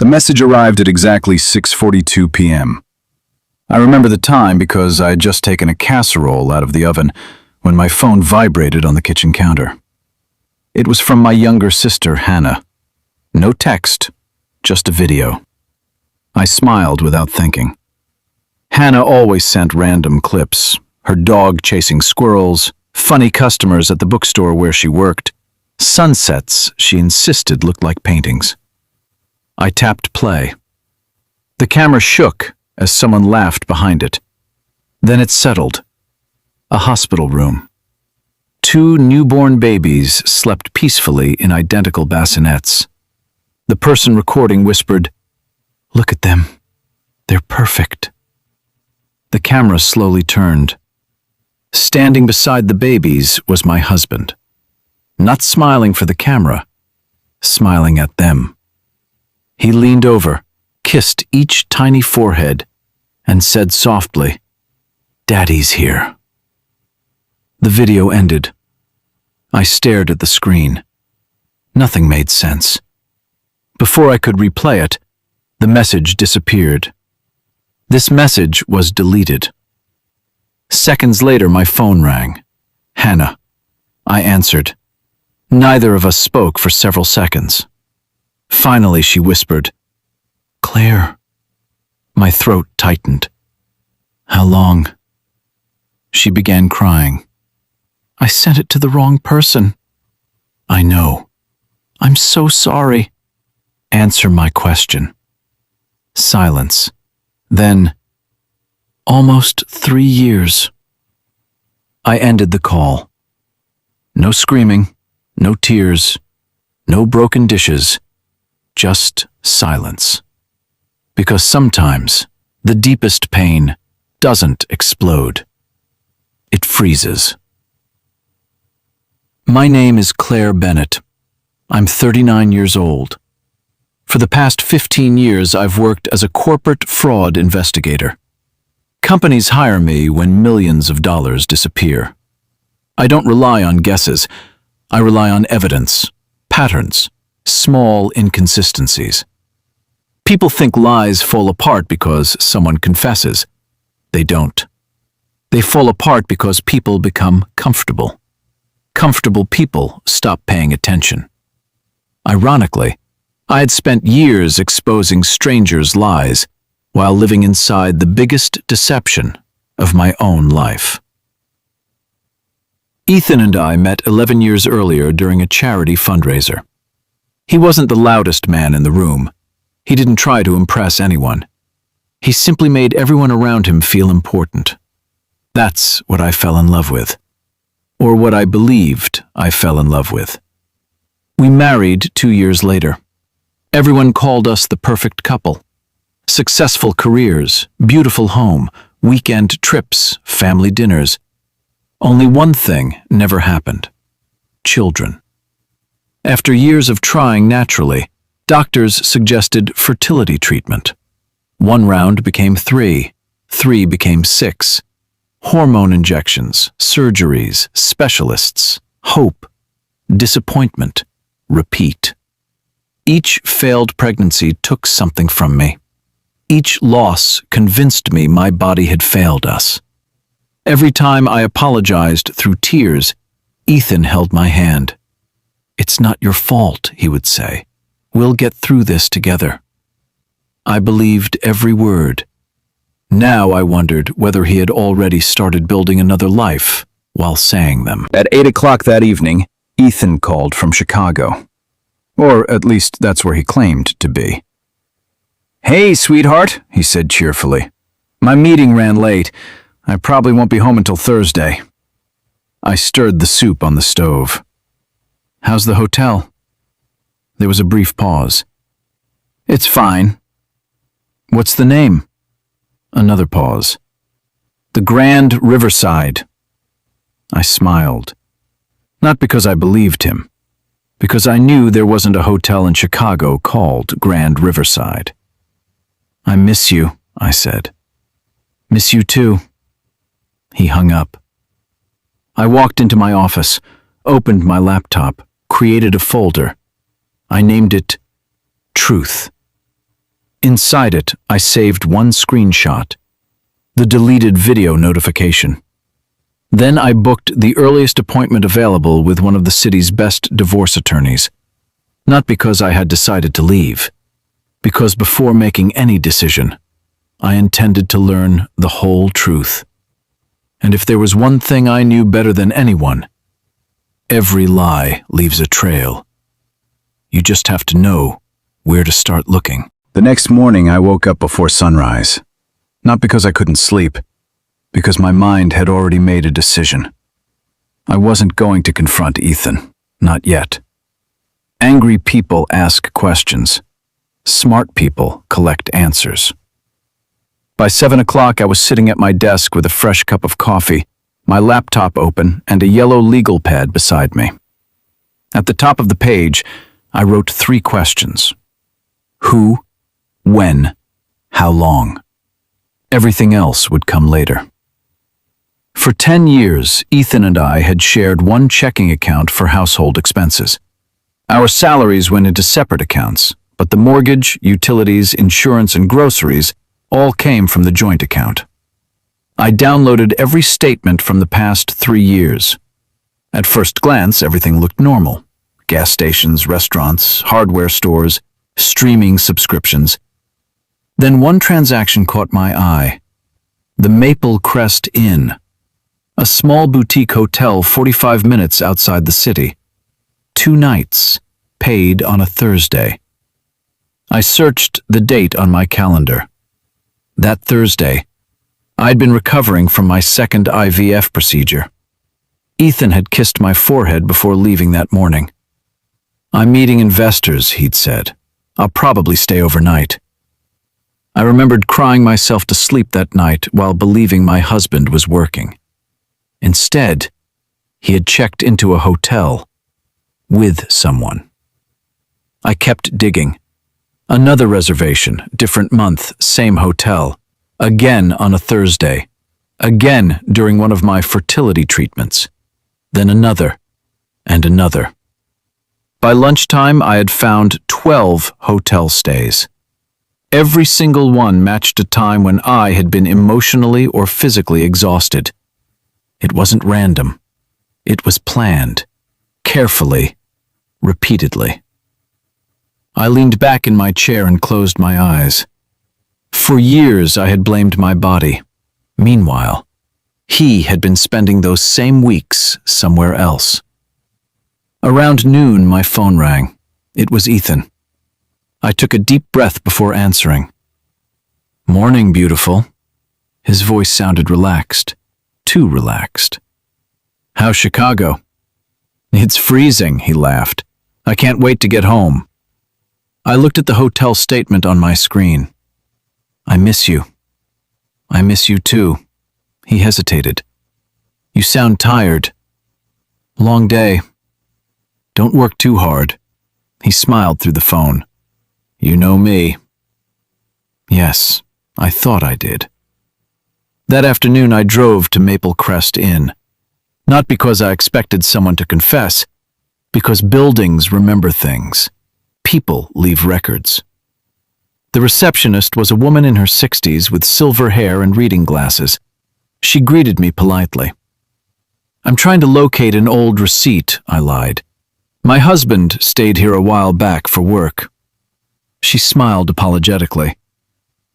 The message arrived at exactly 6:42 p.m. I remember the time because I had just taken a casserole out of the oven when my phone vibrated on the kitchen counter. It was from my younger sister, Hannah. No text, just a video. I smiled without thinking. Hannah always sent random clips, her dog chasing squirrels, funny customers at the bookstore where she worked, sunsets she insisted looked like paintings. I tapped play. The camera shook as someone laughed behind it. Then it settled. A hospital room. 2 newborn babies slept peacefully in identical bassinets. The person recording whispered, "Look at them. They're perfect." The camera slowly turned. Standing beside the babies was my husband. Not smiling for the camera, smiling at them. He leaned over, kissed each tiny forehead, and said softly, "Daddy's here." The video ended. I stared at the screen. Nothing made sense. Before I could replay it, the message disappeared. This message was deleted. Seconds later, my phone rang. Hannah. I answered. Neither of us spoke for several seconds. Finally, she whispered, "Claire." My throat tightened. "How long?" She began crying. "I sent it to the wrong person." "I know. I'm so sorry." "Answer my question." Silence. Then, "Almost 3 years." I ended the call. No screaming, no tears, no broken dishes, just silence. Because sometimes the deepest pain doesn't explode. It freezes. My name is Claire Bennett. I'm 39 years old. For the past 15 years, I've worked as a corporate fraud investigator. Companies hire me when millions of dollars disappear. I don't rely on guesses. I rely on evidence, patterns, small inconsistencies. People think lies fall apart because someone confesses. They don't. They fall apart because people become comfortable. Comfortable people stop paying attention. Ironically, I had spent years exposing strangers' lies while living inside the biggest deception of my own life. Ethan and I met 11 years earlier during a charity fundraiser. He wasn't the loudest man in the room. He didn't try to impress anyone. He simply made everyone around him feel important. That's what I fell in love with. Or what I believed I fell in love with. We married 2 years later. Everyone called us the perfect couple. Successful careers, beautiful home, weekend trips, family dinners. Only one thing never happened. Children. After years of trying naturally, doctors suggested fertility treatment. 1 round became 3, 3 became 6. Hormone injections, surgeries, specialists, hope, disappointment, repeat. Each failed pregnancy took something from me. Each loss convinced me my body had failed us. Every time I apologized through tears, Ethan held my hand. "It's not your fault," he would say. "We'll get through this together." I believed every word. Now I wondered whether he had already started building another life while saying them. At 8 o'clock that evening, Ethan called from Chicago. Or at least that's where he claimed to be. "Hey, sweetheart," he said cheerfully. "My meeting ran late. I probably won't be home until Thursday." I stirred the soup on the stove. "How's the hotel?" There was a brief pause. "It's fine." "What's the name?" Another pause. "The Grand Riverside." I smiled. Not because I believed him, because I knew there wasn't a hotel in Chicago called Grand Riverside. "I miss you," I said. "Miss you too." He hung up. I walked into my office, opened my laptop, created a folder. I named it Truth. Inside it, I saved one screenshot, the deleted video notification. Then I booked the earliest appointment available with one of the city's best divorce attorneys. Not because I had decided to leave, because before making any decision, I intended to learn the whole truth. And if there was one thing I knew better than anyone, every lie leaves a trail. You just have to know where to start looking. The next morning, I woke up before sunrise. Not because I couldn't sleep, because my mind had already made a decision. I wasn't going to confront Ethan, not yet. Angry people ask questions. Smart people collect answers. By 7 o'clock, I was sitting at my desk with a fresh cup of coffee, my laptop open, and a yellow legal pad beside me. At the top of the page, I wrote 3 questions. Who, when, how long? Everything else would come later. For 10 years, Ethan and I had shared one checking account for household expenses. Our salaries went into separate accounts, but the mortgage, utilities, insurance, and groceries all came from the joint account. I downloaded every statement from the past 3 years. At first glance, everything looked normal. Gas stations, restaurants, hardware stores, streaming subscriptions. Then one transaction caught my eye. The Maple Crest Inn, a small boutique hotel 45 minutes outside the city. 2 nights, paid on a Thursday. I searched the date on my calendar. That Thursday, I'd been recovering from my second IVF procedure. Ethan had kissed my forehead before leaving that morning. "I'm meeting investors," he'd said. "I'll probably stay overnight." I remembered crying myself to sleep that night while believing my husband was working. Instead, he had checked into a hotel with someone. I kept digging. Another reservation, different month, same hotel. Again on a Thursday. Again during one of my fertility treatments. Then another, and another. By lunchtime, I had found 12 hotel stays. Every single one matched a time when I had been emotionally or physically exhausted. It wasn't random. It was planned, carefully, repeatedly. I leaned back in my chair and closed my eyes. For years, I had blamed my body. Meanwhile, he had been spending those same weeks somewhere else. Around noon, my phone rang. It was Ethan. I took a deep breath before answering. "Morning, beautiful." His voice sounded relaxed. Too relaxed. "How's Chicago?" "It's freezing," he laughed. "I can't wait to get home." I looked at the hotel statement on my screen. "I miss you." "I miss you too." He hesitated. "You sound tired." "Long day." "Don't work too hard." He smiled through the phone. "You know me." Yes, I thought I did. That afternoon I drove to Maple Crest Inn. Not because I expected someone to confess, because buildings remember things. People leave records. The receptionist was a woman in her 60s with silver hair and reading glasses. She greeted me politely. "I'm trying to locate an old receipt," I lied. "My husband stayed here a while back for work." She smiled apologetically.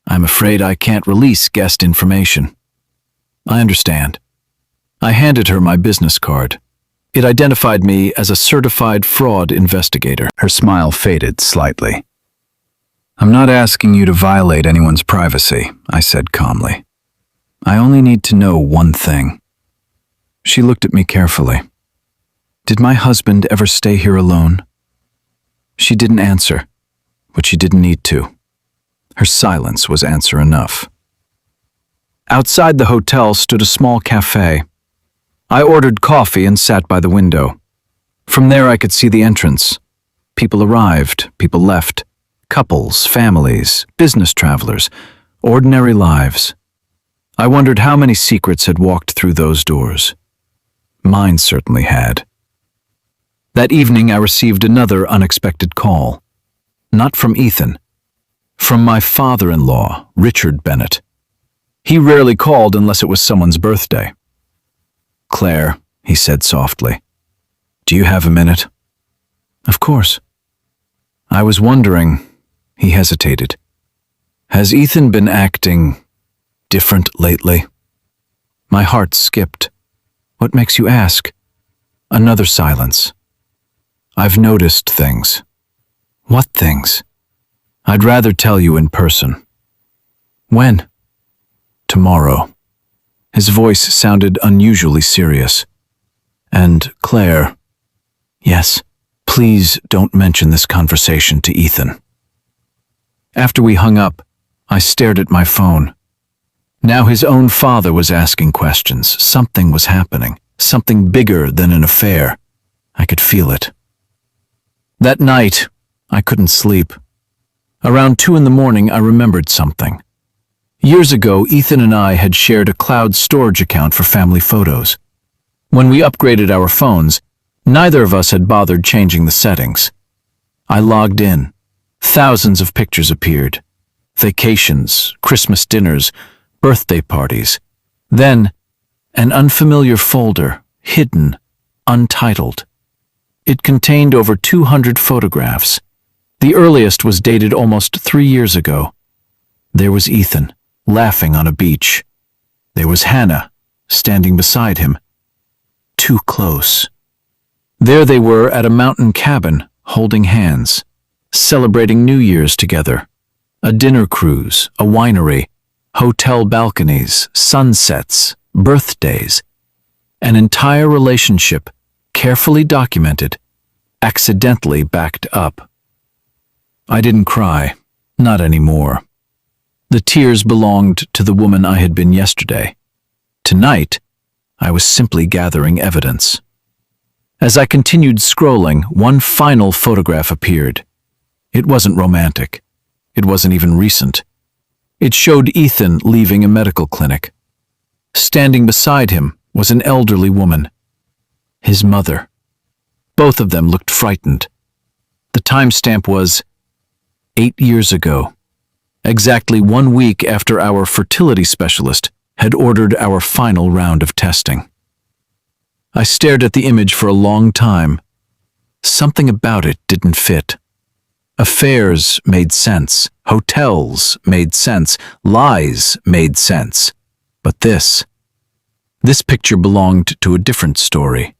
"I'm afraid I can't release guest information." "I understand." I handed her my business card. It identified me as a certified fraud investigator. Her smile faded slightly. "I'm not asking you to violate anyone's privacy," I said calmly. "I only need to know one thing." She looked at me carefully. "Did my husband ever stay here alone?" She didn't answer, but she didn't need to. Her silence was answer enough. Outside the hotel stood a small cafe. I ordered coffee and sat by the window. From there I could see the entrance. People arrived, people left. Couples, families, business travelers, ordinary lives. I wondered how many secrets had walked through those doors. Mine certainly had. That evening I received another unexpected call. Not from Ethan. From my father-in-law, Richard Bennett. He rarely called unless it was someone's birthday. "Claire," he said softly, "do you have a minute?" "Of course." "I was wondering," he hesitated, "has Ethan been acting different lately?" My heart skipped. "What makes you ask?" Another silence. "I've noticed things." "What things?" "I'd rather tell you in person." "When?" "Tomorrow." His voice sounded unusually serious. "And, Claire." "Yes, please don't mention this conversation to Ethan." After we hung up, I stared at my phone. Now his own father was asking questions. Something was happening. Something bigger than an affair. I could feel it. That night, I couldn't sleep. Around 2 a.m, I remembered something. Years ago, Ethan and I had shared a cloud storage account for family photos. When we upgraded our phones, neither of us had bothered changing the settings. I logged in. Thousands of pictures appeared. Vacations, Christmas dinners, birthday parties. Then, an unfamiliar folder, hidden, untitled. It contained over 200 photographs. The earliest was dated almost 3 years ago. There was Ethan, laughing on a beach. There was Hannah, standing beside him. Too close. There they were at a mountain cabin, holding hands, celebrating New Year's together. A dinner cruise, a winery, hotel balconies, sunsets, birthdays. An entire relationship, carefully documented, accidentally backed up. I didn't cry, not anymore. The tears belonged to the woman I had been yesterday. Tonight, I was simply gathering evidence. As I continued scrolling, one final photograph appeared. It wasn't romantic. It wasn't even recent. It showed Ethan leaving a medical clinic. Standing beside him was an elderly woman. His mother. Both of them looked frightened. The timestamp was 8 years ago. Exactly 1 week after our fertility specialist had ordered our final round of testing. I stared at the image for a long time. Something about it didn't fit. Affairs made sense, hotels made sense, lies made sense. But this picture belonged to a different story.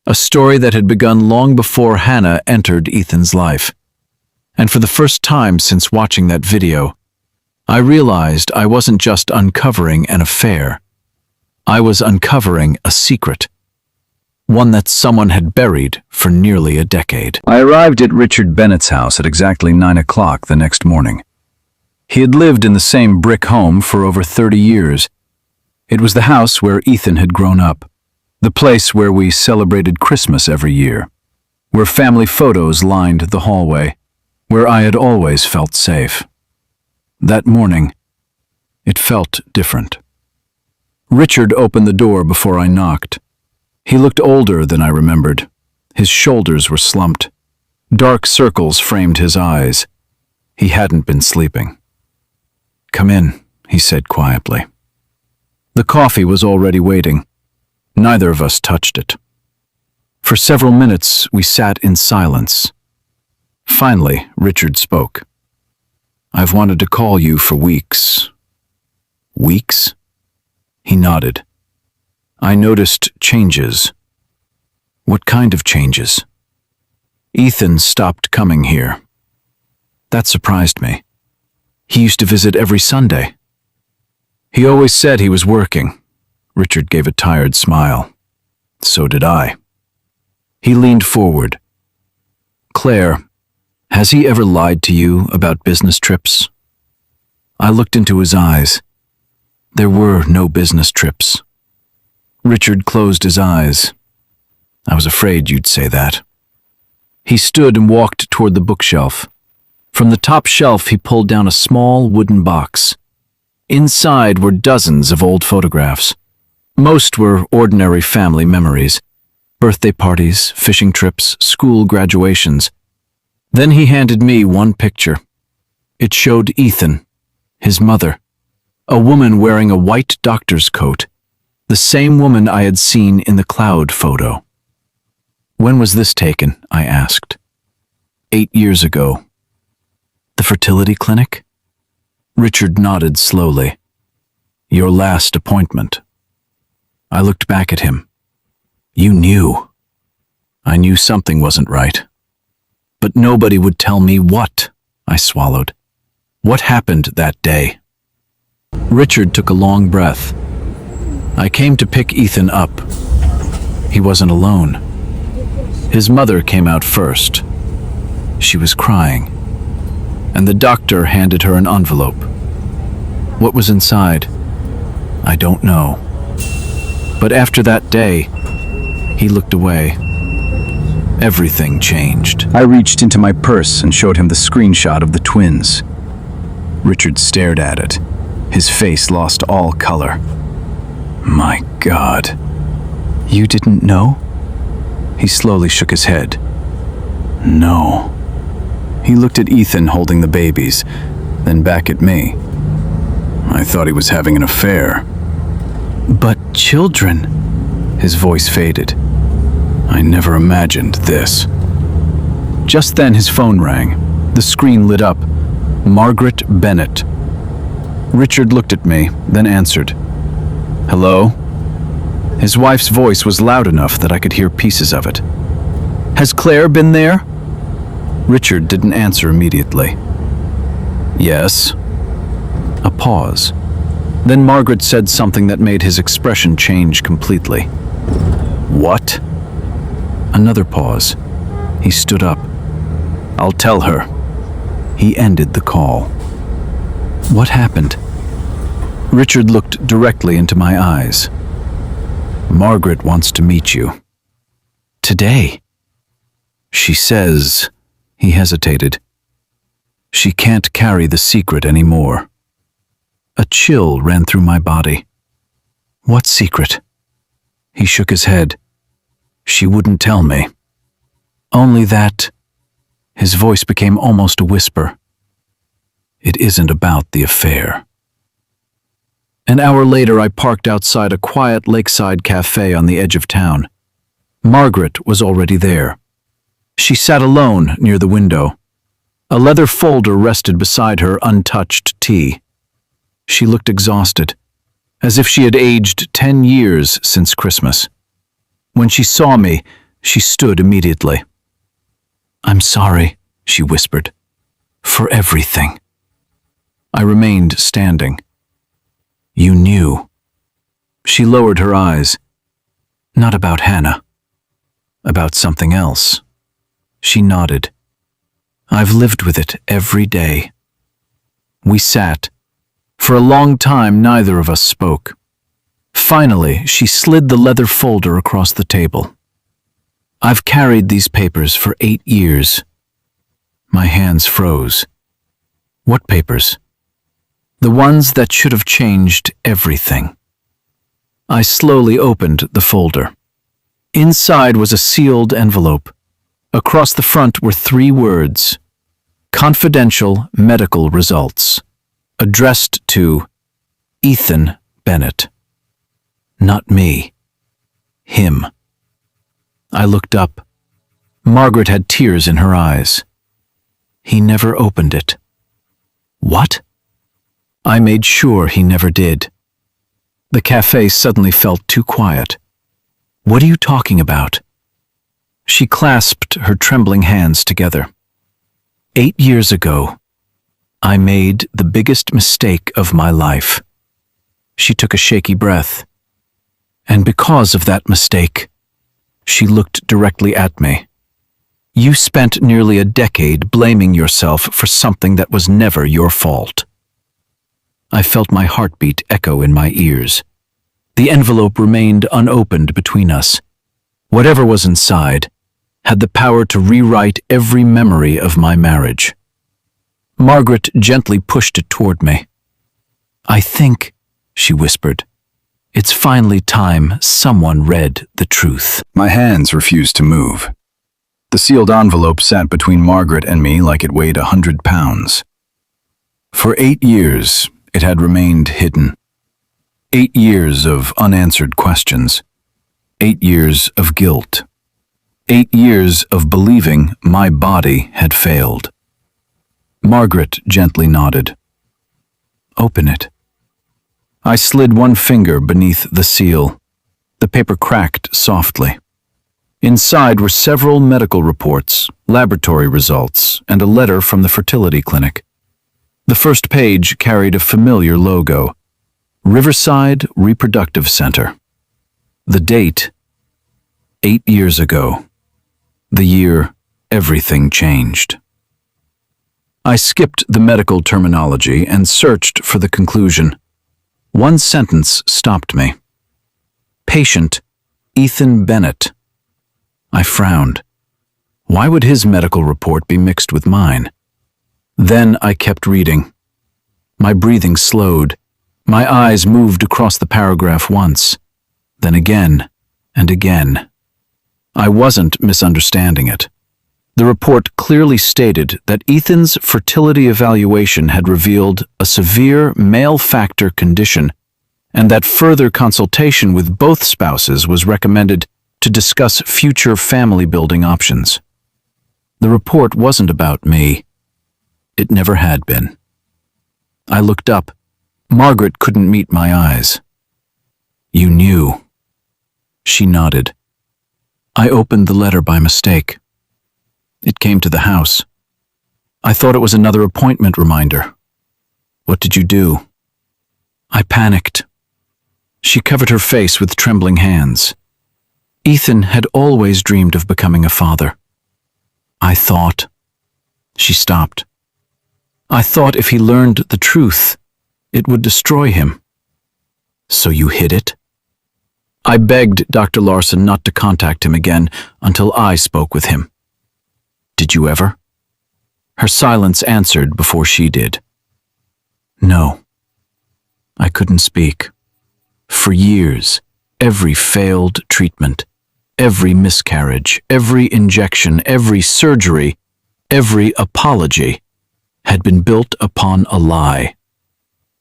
A story that had begun long before Hannah entered Ethan's life. And for the first time since watching that video, I realized I wasn't just uncovering an affair. I was uncovering a secret. One that someone had buried for nearly a decade. I arrived at Richard Bennett's house at exactly 9 o'clock the next morning. He had lived in the same brick home for over 30 years. It was the house where Ethan had grown up, the place where we celebrated Christmas every year, where family photos lined the hallway, where I had always felt safe. That morning, it felt different. Richard opened the door before I knocked. He looked older than I remembered. His shoulders were slumped. Dark circles framed his eyes. He hadn't been sleeping. "Come in," he said quietly. The coffee was already waiting. Neither of us touched it. For several minutes, we sat in silence. Finally, Richard spoke. "I've wanted to call you for weeks." "Weeks?" He nodded. "I noticed changes." "What kind of changes?" "Ethan stopped coming here." That surprised me. He used to visit every Sunday. "He always said he was working." Richard gave a tired smile. "So did I." He leaned forward. "Claire, has he ever lied to you about business trips?" I looked into his eyes. There were no business trips. Richard closed his eyes. "I was afraid you'd say that." He stood and walked toward the bookshelf. From the top shelf, he pulled down a small wooden box. Inside were dozens of old photographs. Most were ordinary family memories. Birthday parties, fishing trips, school graduations. Then he handed me one picture. It showed Ethan, his mother, a woman wearing a white doctor's coat, the same woman I had seen in the cloud photo. When was this taken? I asked. 8 years ago. The fertility clinic? Richard nodded slowly. Your last appointment. I looked back at him. You knew. I knew something wasn't right. But nobody would tell me what, I swallowed. What happened that day? Richard took a long breath. I came to pick Ethan up. He wasn't alone. His mother came out first. She was crying, and the doctor handed her an envelope. What was inside? I don't know. But after that day, he looked away. Everything changed. I reached into my purse and showed him the screenshot of the twins. Richard stared at it. His face lost all color. My God. You didn't know? He slowly shook his head. No. He looked at Ethan holding the babies, then back at me. I thought he was having an affair. But children... His voice faded. I never imagined this. Just then his phone rang. The screen lit up. Margaret Bennett. Richard looked at me, then answered. Hello? His wife's voice was loud enough that I could hear pieces of it. Has Claire been there? Richard didn't answer immediately. Yes. A pause. Then Margaret said something that made his expression change completely. What? Another pause. He stood up. I'll tell her. He ended the call. What happened? Richard looked directly into my eyes. Margaret wants to meet you. Today? She says... He hesitated. She can't carry the secret anymore. A chill ran through my body. What secret? He shook his head. She wouldn't tell me. Only that... His voice became almost a whisper. It isn't about the affair. An hour later, I parked outside a quiet lakeside cafe on the edge of town. Margaret was already there. She sat alone near the window. A leather folder rested beside her untouched tea. She looked exhausted, as if she had aged 10 years since Christmas. When she saw me, she stood immediately. I'm sorry, she whispered, for everything. I remained standing. You knew. She lowered her eyes. Not about Hannah. About something else. She nodded. I've lived with it every day. We sat. For a long time, neither of us spoke. Finally, she slid the leather folder across the table. I've carried these papers for 8 years. My hands froze. What papers? The ones that should have changed everything. I slowly opened the folder. Inside was a sealed envelope. Across the front were 3 words. Confidential medical results. Addressed to Ethan Bennett. Not me. Him. I looked up. Margaret had tears in her eyes. He never opened it. What? I made sure he never did. The cafe suddenly felt too quiet. What are you talking about? She clasped her trembling hands together. 8 years ago, I made the biggest mistake of my life. She took a shaky breath. And because of that mistake, she looked directly at me. You spent nearly a decade blaming yourself for something that was never your fault. I felt my heartbeat echo in my ears. The envelope remained unopened between us. Whatever was inside had the power to rewrite every memory of my marriage. Margaret gently pushed it toward me. I think, she whispered, it's finally time someone read the truth. My hands refused to move. The sealed envelope sat between Margaret and me like it weighed 100 pounds. For 8 years, it had remained hidden. 8 years of unanswered questions. 8 years of guilt. 8 years of believing my body had failed. Margaret gently nodded. Open it. I slid one finger beneath the seal. The paper cracked softly. Inside were several medical reports, laboratory results, and a letter from the fertility clinic. The first page carried a familiar logo, Riverside Reproductive Center. The date, 8 years ago. The year everything changed. I skipped the medical terminology and searched for the conclusion. One sentence stopped me. Patient Ethan Bennett. I frowned. Why would his medical report be mixed with mine? Then I kept reading. My breathing slowed. My eyes moved across the paragraph once, then again and again. I wasn't misunderstanding it. The report clearly stated that Ethan's fertility evaluation had revealed a severe male factor condition and that further consultation with both spouses was recommended to discuss future family-building options. The report wasn't about me. It never had been. I looked up. Margaret couldn't meet my eyes. You knew. She nodded. I opened the letter by mistake. It came to the house. I thought it was another appointment reminder. What did you do? I panicked. She covered her face with trembling hands. Ethan had always dreamed of becoming a father. I thought. She stopped. I thought if he learned the truth, it would destroy him. So you hid it? I begged Dr. Larson not to contact him again until I spoke with him. Did you ever? Her silence answered before she did. No. I couldn't speak. For years, every failed treatment, every miscarriage, every injection, every surgery, every apology had been built upon a lie.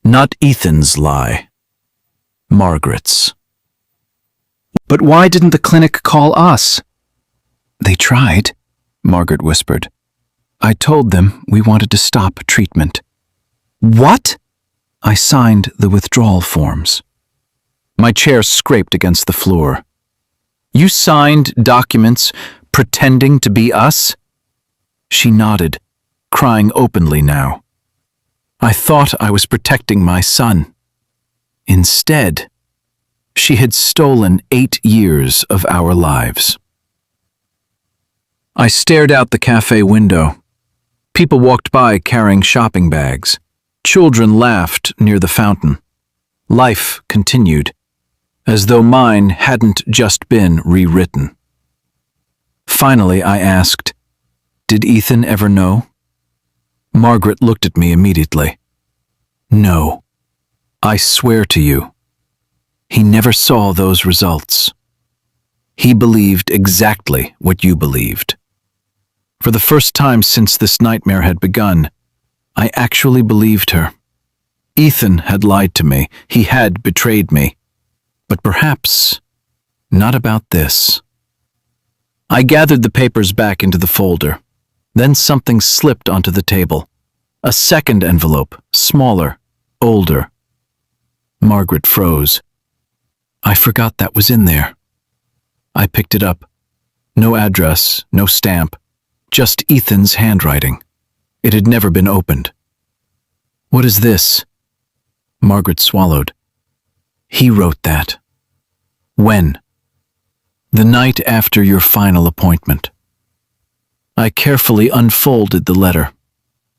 Not Ethan's lie. Margaret's. But why didn't the clinic call us? They tried, Margaret whispered. I told them we wanted to stop treatment. What? I signed the withdrawal forms. My chair scraped against the floor. You signed documents pretending to be us? She nodded, crying openly now. I thought I was protecting my son. Instead, she had stolen 8 years of our lives. I stared out the cafe window. People walked by carrying shopping bags. Children laughed near the fountain. Life continued, as though mine hadn't just been rewritten. Finally, I asked, did Ethan ever know? Margaret looked at me immediately. No, I swear to you. He never saw those results. He believed exactly what you believed. For the first time since this nightmare had begun, I actually believed her. Ethan had lied to me. He had betrayed me. But perhaps not about this. I gathered the papers back into the folder. Then something slipped onto the table. A second envelope, smaller, older. Margaret froze. I forgot that was in there. I picked it up. No address, no stamp, just Ethan's handwriting. It had never been opened. What is this? Margaret swallowed. He wrote that. When? The night after your final appointment. I carefully unfolded the letter.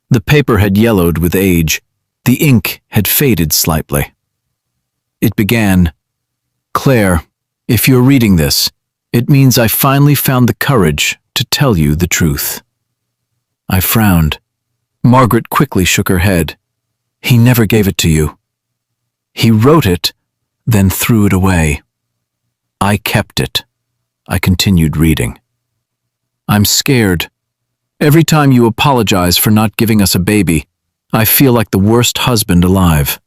The paper had yellowed with age. The ink had faded slightly. It began, Claire, if you're reading this, it means I finally found the courage to tell you the truth. I frowned. Margaret quickly shook her head. He never gave it to you. He wrote it, then threw it away. I kept it. I continued reading. I'm scared. Every time you apologize for not giving us a baby, I feel like the worst husband alive.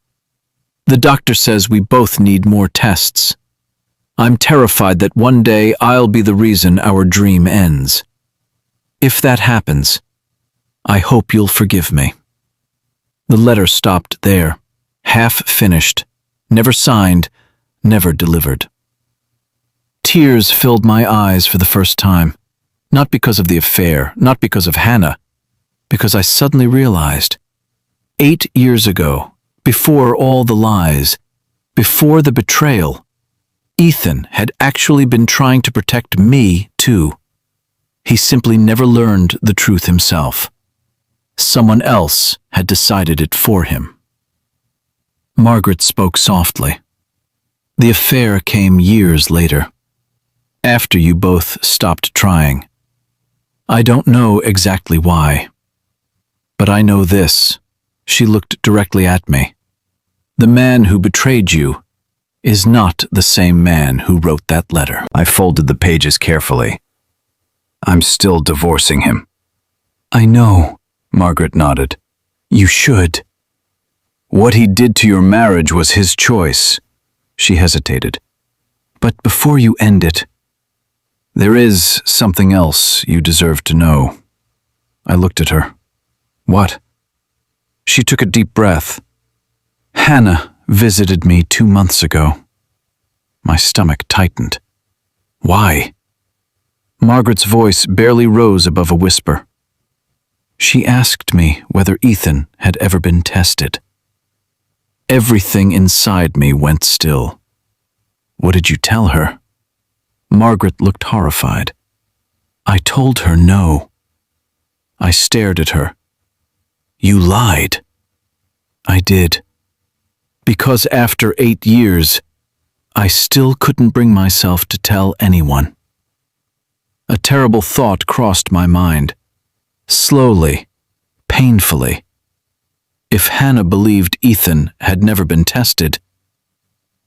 The doctor says we both need more tests. I'm terrified that one day I'll be the reason our dream ends. If that happens, I hope you'll forgive me." The letter stopped there, half finished, never signed, never delivered. Tears filled my eyes for the first time, not because of the affair, not because of Hannah, because I suddenly realized, 8 years ago, before all the lies, before the betrayal, Ethan had actually been trying to protect me, too. He simply never learned the truth himself. Someone else had decided it for him. Margaret spoke softly. "The affair came years later, after you both stopped trying. I don't know exactly why. But I know this." She looked directly at me. "The man who betrayed you is not the same man who wrote that letter." I folded the pages carefully. "I'm still divorcing him." "I know," Margaret nodded. "You should." "What he did to your marriage was his choice." She hesitated. "But before you end it, there is something else you deserve to know." I looked at her. "What?" She took a deep breath. "Hannah visited me 2 months ago." My stomach tightened. "Why?" Margaret's voice barely rose above a whisper. "She asked me whether Ethan had ever been tested." Everything inside me went still. "What did you tell her?" Margaret looked horrified. "I told her no." I stared at her. "You lied." "I did. Because after 8 years, I still couldn't bring myself to tell anyone." A terrible thought crossed my mind. Slowly, painfully. If Hannah believed Ethan had never been tested,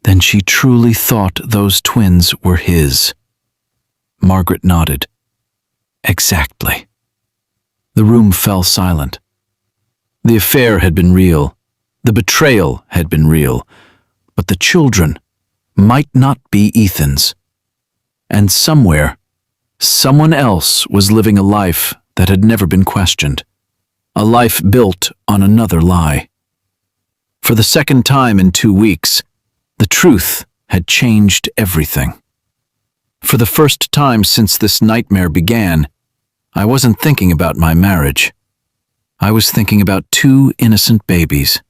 then she truly thought those twins were his. Margaret nodded. "Exactly." The room fell silent. The affair had been real. The betrayal had been real. But the children might not be Ethan's. And somewhere, someone else was living a life that had never been questioned. A life built on another lie. For the second time in 2 weeks, the truth had changed everything. For the first time since this nightmare began, I wasn't thinking about my marriage. I was thinking about 2 innocent babies.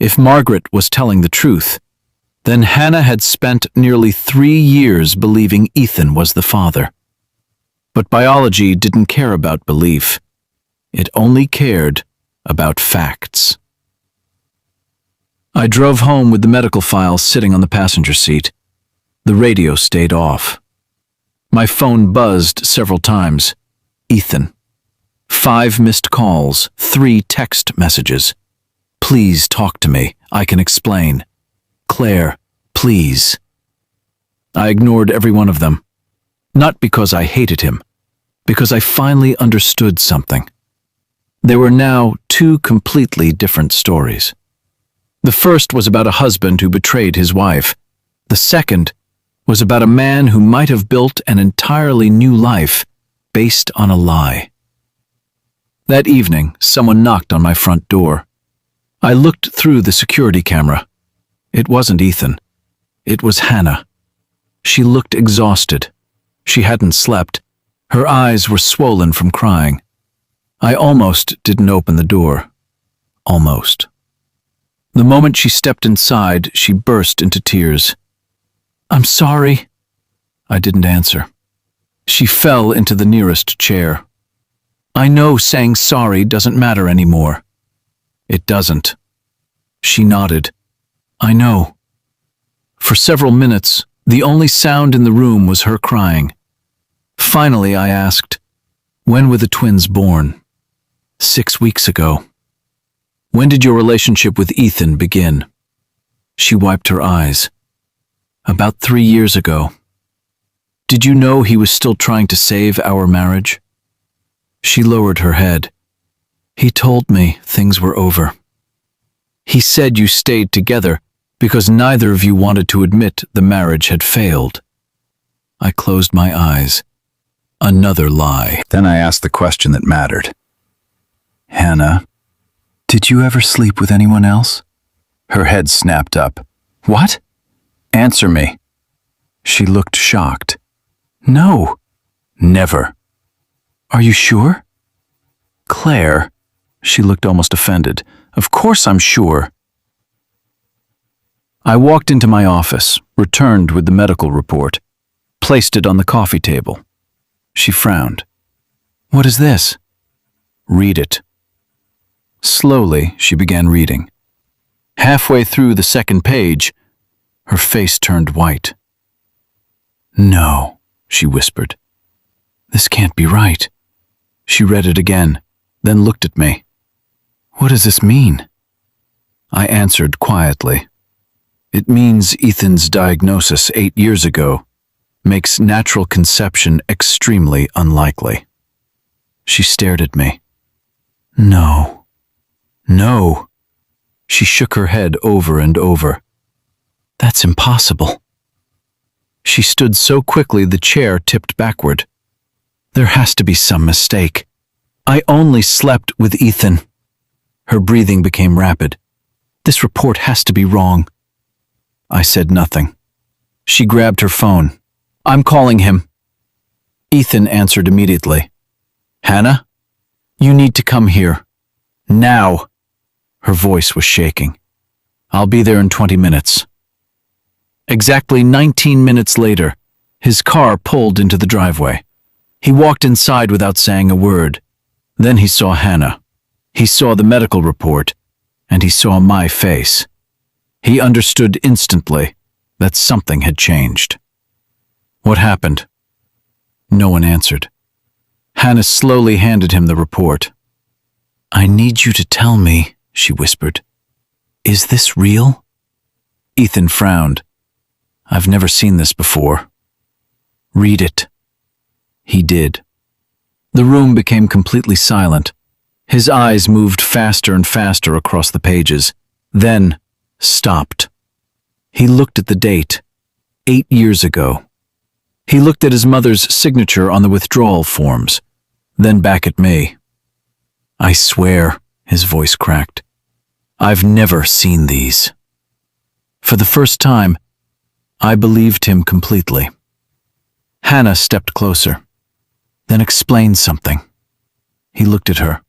If Margaret was telling the truth, then Hannah had spent nearly 3 years believing Ethan was the father. But biology didn't care about belief. It only cared about facts. I drove home with the medical files sitting on the passenger seat. The radio stayed off. My phone buzzed several times. Ethan. 5 missed calls, 3 text messages. "Please talk to me. I can explain. Claire, please." I ignored every one of them. Not because I hated him, because I finally understood something. There were now 2 completely different stories. The first was about a husband who betrayed his wife. The second was about a man who might have built an entirely new life based on a lie. That evening, someone knocked on my front door. I looked through the security camera. It wasn't Ethan. It was Hannah. She looked exhausted. She hadn't slept. Her eyes were swollen from crying. I almost didn't open the door. Almost. The moment she stepped inside, she burst into tears. "I'm sorry." I didn't answer. She fell into the nearest chair. "I know saying sorry doesn't matter anymore." "It doesn't." She nodded. "I know." For several minutes, the only sound in the room was her crying. Finally, I asked, "When were the twins born?" 6 weeks ago." "When did your relationship with Ethan begin?" She wiped her eyes. "About 3 years ago." "Did you know he was still trying to save our marriage?" She lowered her head. He told me things were over. He said you stayed together because neither of you wanted to admit the marriage had failed. I closed my eyes. Another lie. Then I asked the question that mattered. Hannah, did you ever sleep with anyone else? Her head snapped up. What? Answer me. She looked shocked. No. Never. Are you sure? Claire. She looked almost offended. Of course I'm sure. I walked into my office, returned with the medical report, placed it on the coffee table. She frowned. What is this? Read it. Slowly, she began reading. Halfway through the second page, her face turned white. No, she whispered. This can't be right. She read it again, then looked at me. What does this mean? I answered quietly. It means Ethan's diagnosis 8 years ago makes natural conception extremely unlikely. She stared at me. No. No. She shook her head over and over. That's impossible. She stood so quickly the chair tipped backward. There has to be some mistake. I only slept with Ethan. Her breathing became rapid. This report has to be wrong. I said nothing. She grabbed her phone. I'm calling him. Ethan answered immediately. Hannah, you need to come here. Now. Her voice was shaking. I'll be there in 20 minutes. Exactly 19 minutes later, his car pulled into the driveway. He walked inside without saying a word. Then he saw Hannah. He saw the medical report, and he saw my face. He understood instantly that something had changed. What happened? No one answered. Hannah slowly handed him the report. I need you to tell me, she whispered. Is this real? Ethan frowned. I've never seen this before. Read it. He did. The room became completely silent. His eyes moved faster and faster across the pages, then stopped. He looked at the date, 8 years ago. He looked at his mother's signature on the withdrawal forms, then back at me. I swear, his voice cracked. I've never seen these. For the first time, I believed him completely. Hannah stepped closer, then explained something. He looked at her.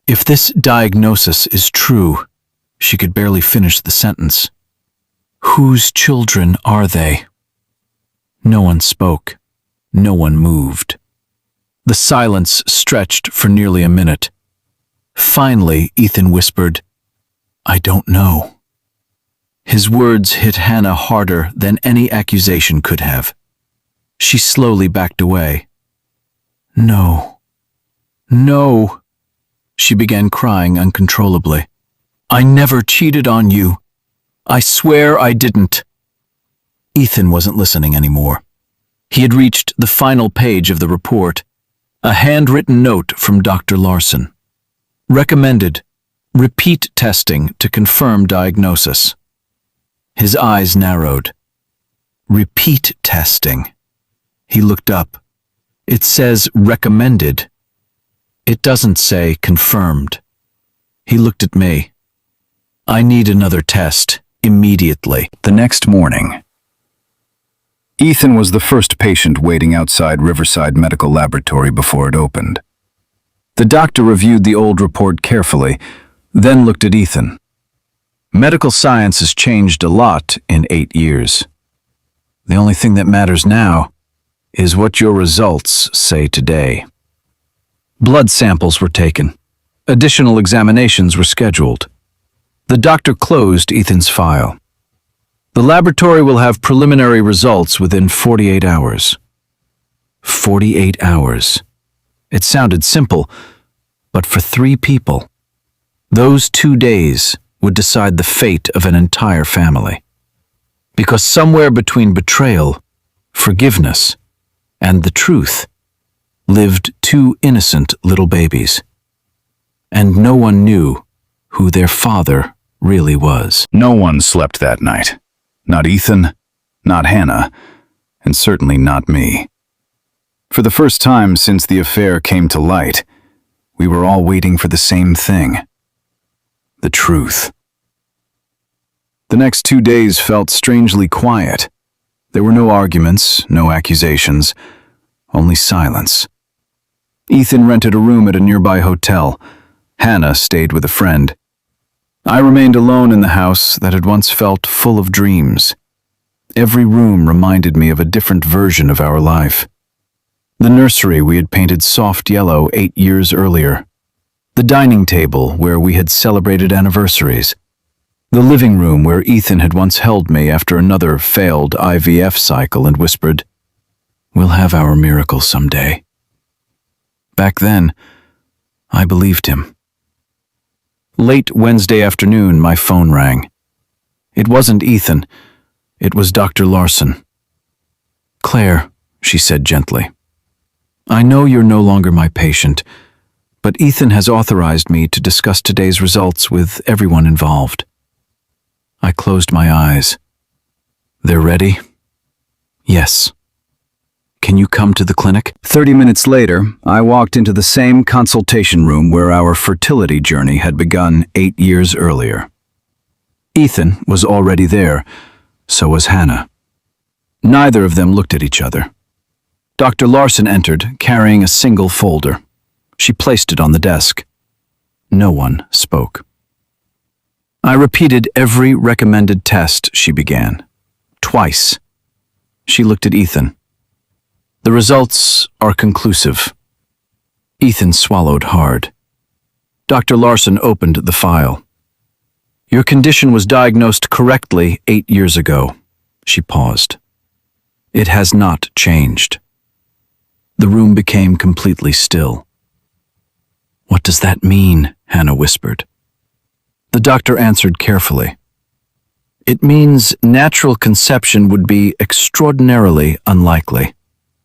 If this diagnosis is true, she could barely finish the sentence. Whose children are they? No one spoke. No one moved. The silence stretched for nearly a minute. Finally, Ethan whispered, I don't know. His words hit Hannah harder than any accusation could have. She slowly backed away. No. No. She began crying uncontrollably. I never cheated on you. I swear I didn't. Ethan wasn't listening anymore. He had reached the final page of the report, a handwritten note from Dr. Larson. Recommended, repeat testing to confirm diagnosis. His eyes narrowed. Repeat testing. He looked up. It says recommended. It doesn't say confirmed. He looked at me. I need another test, immediately. The next morning. Ethan was the first patient waiting outside Riverside Medical Laboratory before it opened. The doctor reviewed the old report carefully, then looked at Ethan. Medical science has changed a lot in 8 years. The only thing that matters now is what your results say today. Blood samples were taken. Additional examinations were scheduled. The doctor closed Ethan's file. The laboratory will have preliminary results within 48 hours. 48 hours. It sounded simple, but for 3 people, those 2 days would decide the fate of an entire family. Because somewhere between betrayal, forgiveness, and the truth lived 2 innocent little babies. and no one knew who their father really was. No one slept that night. Not Ethan, not Hannah, and certainly not me. For the first time since the affair came to light, we were all waiting for the same thing: the truth. The next 2 days felt strangely quiet. There were no arguments, no accusations, only silence. Ethan rented a room at a nearby hotel. Hannah stayed with a friend. I remained alone in the house that had once felt full of dreams. Every room reminded me of a different version of our life. The nursery we had painted soft yellow 8 years earlier. The dining table where we had celebrated anniversaries. The living room where Ethan had once held me after another failed IVF cycle and whispered, "We'll have our miracle someday." Back then, I believed him. Late Wednesday afternoon, my phone rang. It wasn't Ethan. It was Dr. Larson. "Claire," she said gently, "I know you're no longer my patient, but Ethan has authorized me to discuss today's results with everyone involved." I closed my eyes. "They're ready?" "Yes." "Can you come to the clinic?" 30 minutes later, I walked into the same consultation room where our fertility journey had begun 8 years earlier. Ethan was already there, so was Hannah. Neither of them looked at each other. Dr. Larson entered, carrying a single folder. She placed it on the desk. No one spoke. "I repeated every recommended test," she began. "Twice." She looked at Ethan. "The results are conclusive." Ethan swallowed hard. Dr. Larson opened the file. "Your condition was diagnosed correctly 8 years ago." She paused. "It has not changed." The room became completely still. "What does that mean?" Hannah whispered. The doctor answered carefully. "It means natural conception would be extraordinarily unlikely."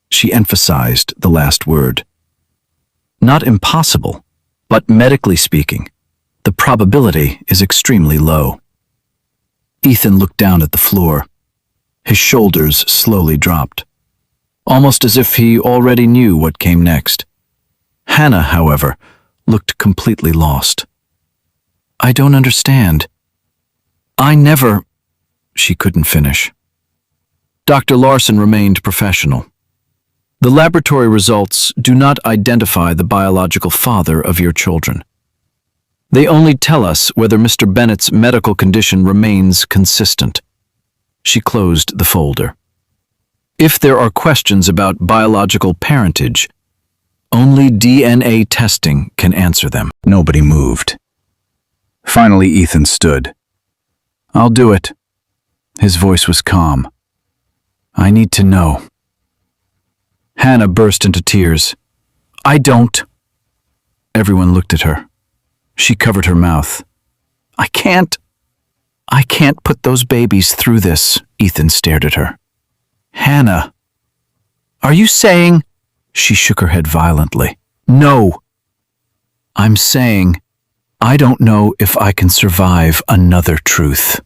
She emphasized the last word. "Not impossible, but medically speaking, the probability is extremely low." Ethan looked down at the floor. His shoulders slowly dropped, almost as if he already knew what came next. Hannah, however, looked completely lost. "I don't understand." "I never—" She couldn't finish. Dr. Larson remained professional. "The laboratory results do not identify the biological father of your children. They only tell us whether Mr. Bennett's medical condition remains consistent." She closed the folder. "If there are questions about biological parentage, only DNA testing can answer them." Nobody moved. Finally, Ethan stood. "I'll do it." His voice was calm. "I need to know." Hannah burst into tears. "I don't." Everyone looked at her. She covered her mouth. I can't put those babies through this." Ethan stared at her. "Hannah, are you saying—" She shook her head violently. "No. I'm saying I don't know if I can survive another truth."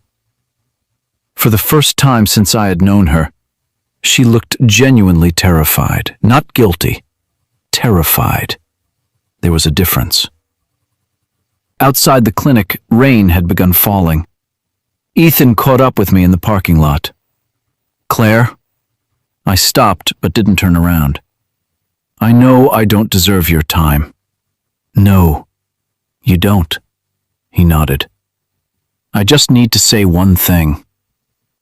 For the first time since I had known her, she looked genuinely terrified, not guilty, terrified. There was a difference. Outside the clinic, rain had begun falling. Ethan caught up with me in the parking lot. "Claire?" I stopped but didn't turn around. "I know I don't deserve your time." "No, you don't," he nodded. "I just need to say one thing."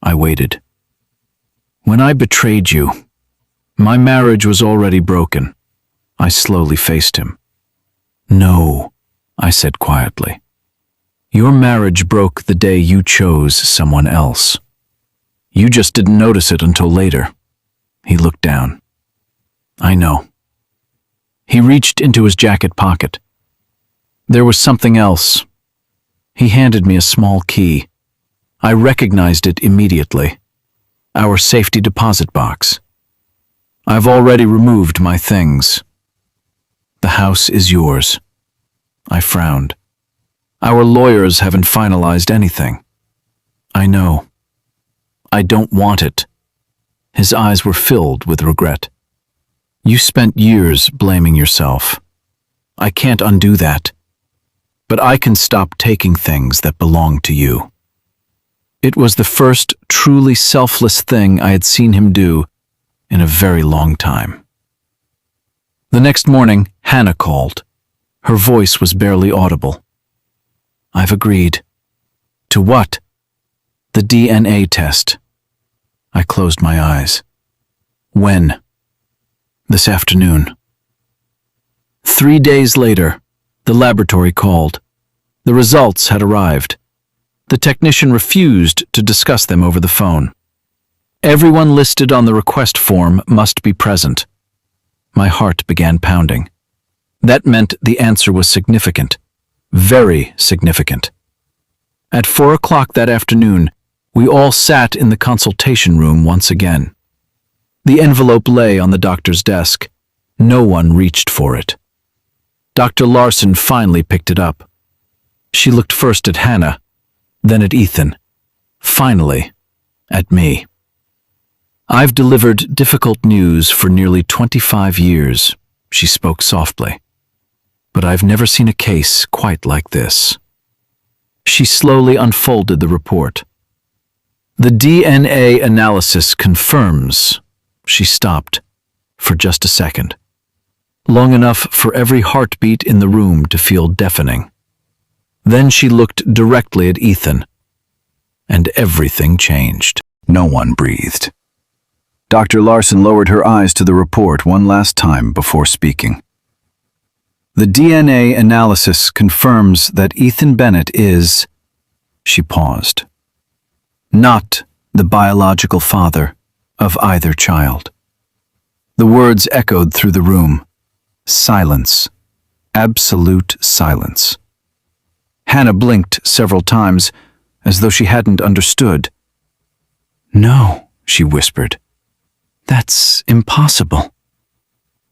I waited. "When I betrayed you, my marriage was already broken." I slowly faced him. "No," I said quietly. "Your marriage broke the day you chose someone else. You just didn't notice it until later." He looked down. "I know." He reached into his jacket pocket. There was something else. He handed me a small key. I recognized it immediately. Our safety deposit box. "I've already removed my things. The house is yours." I frowned. Our lawyers haven't finalized anything. I know. I don't want it. His eyes were filled with regret. You spent years blaming yourself. I can't undo that. But I can stop taking things that belong to you. It was the first truly selfless thing I had seen him do in a very long time. The next morning, Hannah called. Her voice was barely audible. I've agreed. To what? The DNA test. I closed my eyes. When? This afternoon. 3 days later, the laboratory called. The results had arrived. The technician refused to discuss them over the phone. Everyone listed on the request form must be present. My heart began pounding. That meant the answer was significant. Very significant. At 4 o'clock that afternoon, we all sat in the consultation room once again. The envelope lay on the doctor's desk. No one reached for it. Dr. Larson finally picked it up. She looked first at Hannah, then at Ethan, finally at me. I've delivered difficult news for nearly 25 years, she spoke softly. But I've never seen a case quite like this. She slowly unfolded the report. The DNA analysis confirms. She stopped for just a second, long enough for every heartbeat in the room to feel deafening. Then she looked directly at Ethan, and everything changed. No one breathed. Dr. Larson lowered her eyes to the report one last time before speaking. The DNA analysis confirms that Ethan Bennett is, she paused, not the biological father of either child. The words echoed through the room. Silence. Absolute silence. Hannah blinked several times, as though she hadn't understood. No, she whispered. That's impossible.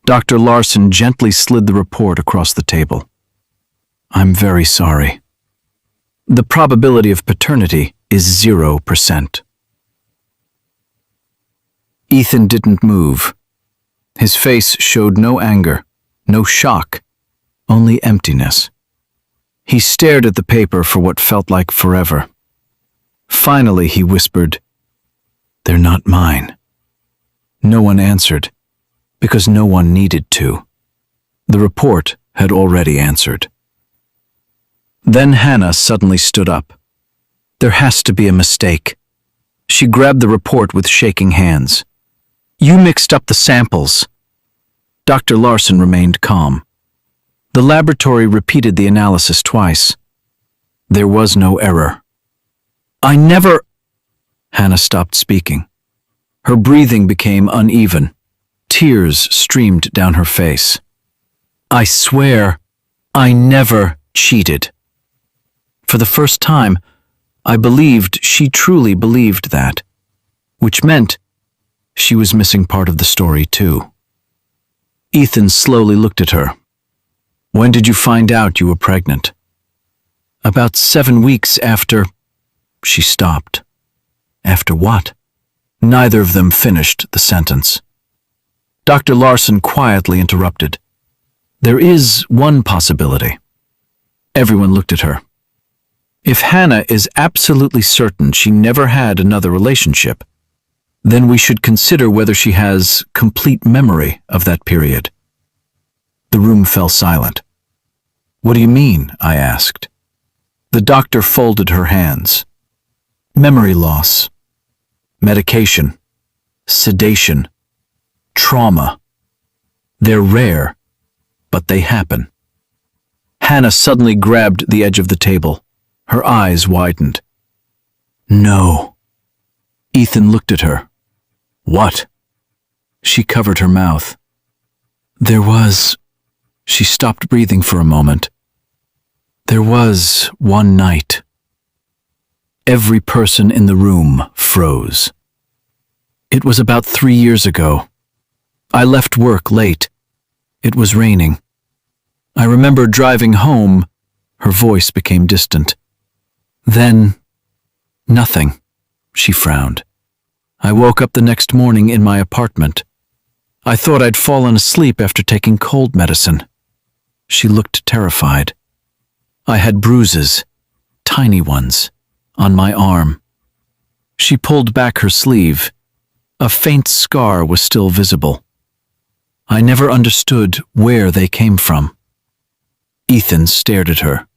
Dr. Larson gently slid the report across the table. I'm very sorry. The probability of paternity is 0%. Ethan didn't move. His face showed no anger, no shock, only emptiness. He stared at the paper for what felt like forever. Finally, he whispered, "They're not mine." No one answered, because no one needed to. The report had already answered. Then Hannah suddenly stood up. There has to be a mistake. She grabbed the report with shaking hands. You mixed up the samples. Dr. Larson remained calm. The laboratory repeated the analysis twice. There was no error. I never... Hannah stopped speaking. Her breathing became uneven. Tears streamed down her face. I swear, I never cheated. For the first time, I believed she truly believed that, which meant she was missing part of the story too. Ethan slowly looked at her. When did you find out you were pregnant? About 7 weeks after... She stopped. After what? Neither of them finished the sentence. Dr. Larson quietly interrupted. There is one possibility. Everyone looked at her. If Hannah is absolutely certain she never had another relationship, then we should consider whether she has complete memory of that period. The room fell silent. What do you mean? I asked. The doctor folded her hands. Memory loss, medication, sedation, trauma. They're rare, but they happen. Hannah suddenly grabbed the edge of the table. Her eyes widened. No. Ethan looked at her. What? She covered her mouth. There was... She stopped breathing for a moment. There was one night. Every person in the room froze. It was about 3 years ago. I left work late. It was raining. I remember driving home. Her voice became distant. Then, nothing. She frowned. I woke up the next morning in my apartment. I thought I'd fallen asleep after taking cold medicine. She looked terrified. I had bruises, tiny ones, on my arm. She pulled back her sleeve. A faint scar was still visible. I never understood where they came from. Ethan stared at her.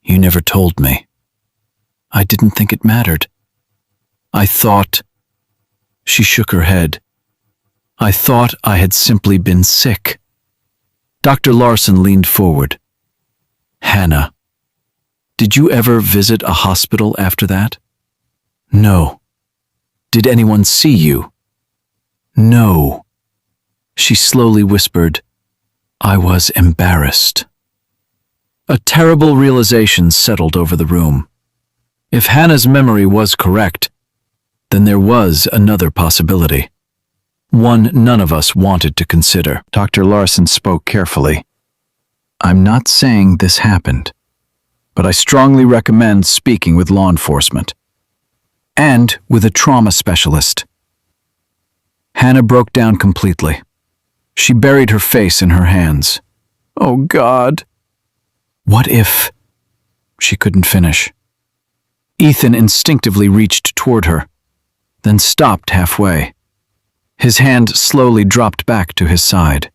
You never told me. I didn't think it mattered. I thought... She shook her head. I thought I had simply been sick. Dr. Larson leaned forward. Hannah, did you ever visit a hospital after that? No. Did anyone see you? No. She slowly whispered, I was embarrassed. A terrible realization settled over the room. If Hannah's memory was correct, then there was another possibility. One none of us wanted to consider. Dr. Larson spoke carefully. I'm not saying this happened, but I strongly recommend speaking with law enforcement and with a trauma specialist. Hannah broke down completely. She buried her face in her hands. Oh, God. What if... She couldn't finish. Ethan instinctively reached toward her, then stopped halfway. His hand slowly dropped back to his side.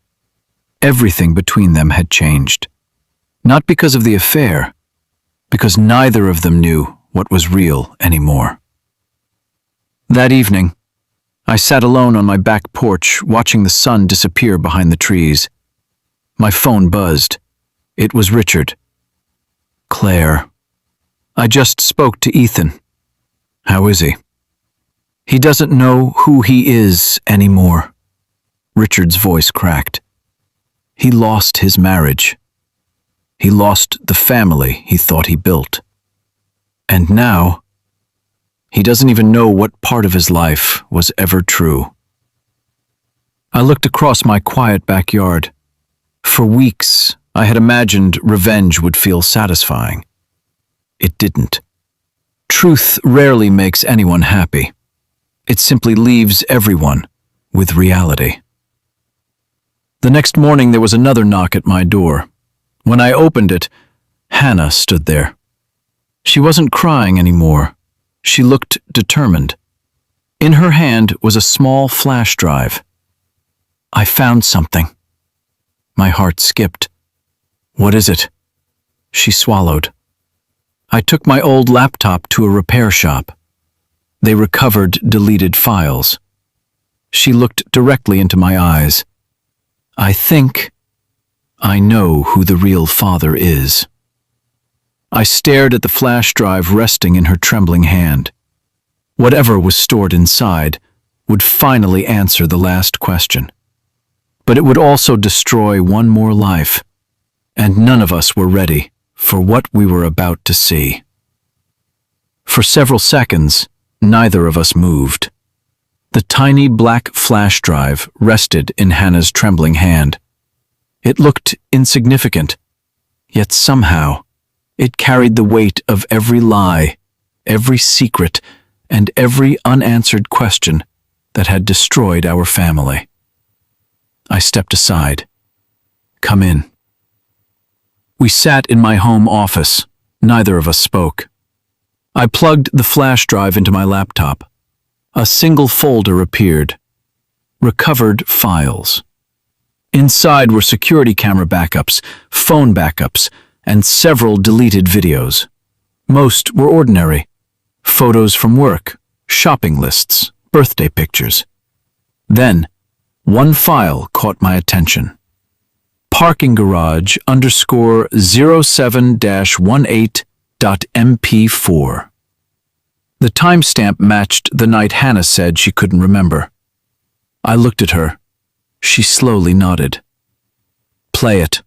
Everything between them had changed. Not because of the affair, because neither of them knew what was real anymore. That evening, I sat alone on my back porch watching the sun disappear behind the trees. My phone buzzed. It was Richard. Claire. I just spoke to Ethan. How is he? He doesn't know who he is anymore. Richard's voice cracked. He lost his marriage. He lost the family he thought he built. And now, he doesn't even know what part of his life was ever true. I looked across my quiet backyard. For weeks, I had imagined revenge would feel satisfying. It didn't. Truth rarely makes anyone happy. It simply leaves everyone with reality. The next morning there was another knock at my door. When I opened it, Hannah stood there. She wasn't crying anymore. She looked determined. In her hand was a small flash drive. I found something. My heart skipped. What is it? She swallowed. I took my old laptop to a repair shop. They recovered deleted files. She looked directly into my eyes. I think I know who the real father is. I stared at the flash drive resting in her trembling hand. Whatever was stored inside would finally answer the last question. But it would also destroy one more life, and none of us were ready for what we were about to see. For several seconds, neither of us moved. The tiny black flash drive rested in Hannah's trembling hand. It looked insignificant, yet somehow it carried the weight of every lie, every secret, and every unanswered question that had destroyed our family. I stepped aside. Come in. We sat in my home office. Neither of us spoke. I plugged the flash drive into my laptop. A single folder appeared. Recovered files. Inside were security camera backups, phone backups, and several deleted videos. Most were ordinary. Photos from work, shopping lists, birthday pictures. Then, one file caught my attention. Parking garage _07-18.mp4. The timestamp matched the night Hannah said she couldn't remember. I looked at her. She slowly nodded. Play it.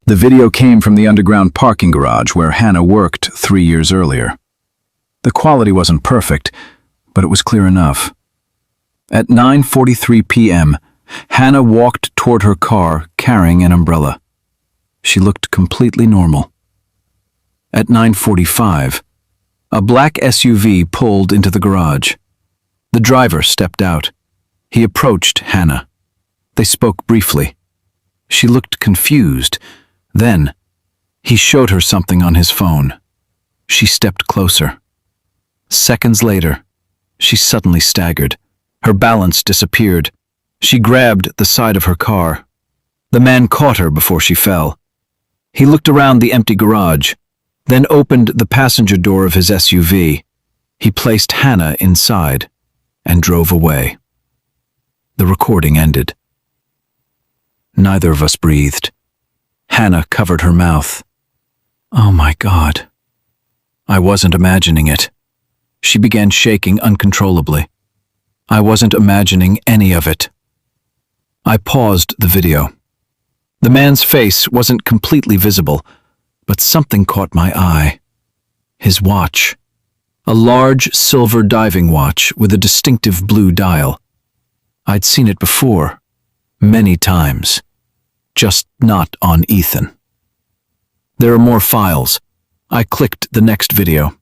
The video came from the underground parking garage where Hannah worked 3 years earlier. The quality wasn't perfect, but it was clear enough. At 9:43 p.m., Hannah walked toward her car carrying an umbrella. She looked completely normal. At 9:45, a black SUV pulled into the garage. The driver stepped out. He approached Hannah. They spoke briefly. She looked confused. Then, he showed her something on his phone. She stepped closer. Seconds later, she suddenly staggered. Her balance disappeared. She grabbed the side of her car. The man caught her before she fell. He looked around the empty garage, then opened the passenger door of his SUV. He placed Hannah inside and drove away. The recording ended. Neither of us breathed. Hannah covered her mouth. Oh my God. I wasn't imagining it. She began shaking uncontrollably. I wasn't imagining any of it. I paused the video. The man's face wasn't completely visible, but something caught my eye. His watch. A large silver diving watch with a distinctive blue dial. I'd seen it before, many times, just not on Ethan. There are more files. I clicked the next video.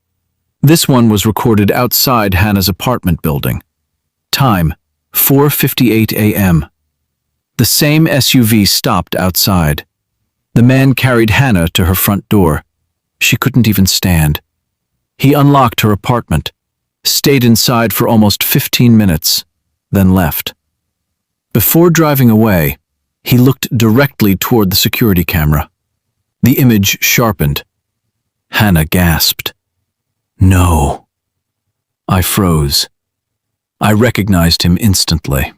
This one was recorded outside Hannah's apartment building. Time, 4:58 a.m. The same SUV stopped outside. The man carried Hannah to her front door. She couldn't even stand. He unlocked her apartment, stayed inside for almost 15 minutes, then left. Before driving away, he looked directly toward the security camera. The image sharpened. Hannah gasped. No. I froze. I recognized him instantly.